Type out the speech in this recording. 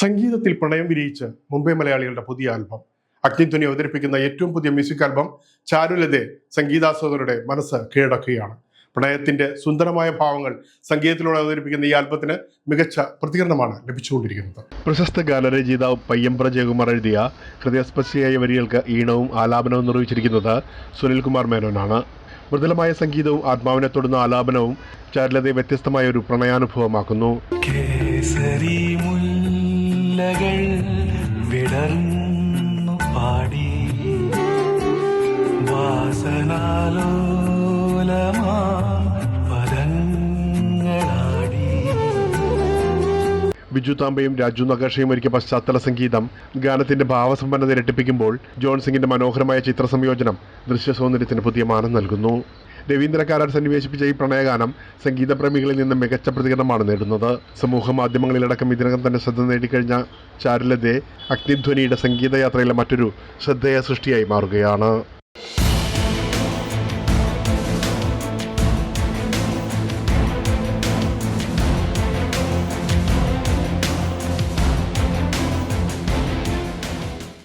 സംഗീതത്തിൽ പ്രണയം വിരിയിച്ച് മുംബൈ മലയാളികളുടെ പുതിയ ആൽബം. അഗ്നിധ്വനി അവതരിപ്പിക്കുന്ന ഏറ്റവും പുതിയ മ്യൂസിക് ആൽബം ചാരുലതയെ സംഗീതാസ്വാദകരുടെ മനസ്സ് കീഴടക്കുകയാണ്. പ്രണയത്തിന്റെ സുന്ദരമായ ഭാവങ്ങൾ സംഗീതത്തിലൂടെ അവതരിപ്പിക്കുന്ന ഈ ആൽബത്തിന് മികച്ച പ്രതികരണമാണ് ലഭിച്ചുകൊണ്ടിരിക്കുന്നത്. പ്രശസ്ത ഗാനരചയിതാവ് പയ്യമ്പ്ര ജയകുമാർ എഴുതിയ ഹൃദയസ്പർശിയായ വരികൾക്ക് ഈണവും ആലാപനവും നിർവഹിച്ചിരിക്കുന്നത് സുനിൽകുമാർ മേനോനാണ്. മൃദുലമായ സംഗീതവും ആത്മാവിനെ തൊടുന്ന ആലാപനവും ചാരുലതയെ വ്യത്യസ്തമായ ഒരു പ്രണയാനുഭവമാക്കുന്നു. വിടർന്നു പാടി വാസനാലോലമാ പദങ്ങളാടി. ബിജു താമ്പയും രാജു നഗർഷയും ഒരുക്കിയ പശ്ചാത്തല സംഗീതം ഗാനത്തിന്റെ ഭാവസമ്പന്നത ഇരട്ടിപ്പിക്കുമ്പോൾ ജോൺ സിംഗിന്റെ മനോഹരമായ ചിത്ര സംയോജനം ദൃശ്യ സൗന്ദര്യത്തിന് പുതിയ മാനം നൽകുന്നു. രവീന്ദ്ര കാരാട്ട് സന്നിവേശിപ്പിച്ച ഈ പ്രണയഗാനം സംഗീതപ്രേമികളിൽ നിന്ന് മികച്ച പ്രതികരണമാണ് നേടുന്നത്. സമൂഹ മാധ്യമങ്ങളിലടക്കം ഇതിനകം തന്നെ ശ്രദ്ധ നേടിക്കഴിഞ്ഞ ചാരുലതയെ അഗ്നിധ്വനിയുടെ സംഗീതയാത്രയിലെ മറ്റൊരു ശ്രദ്ധേയ സൃഷ്ടിയായി മാറുകയാണ്.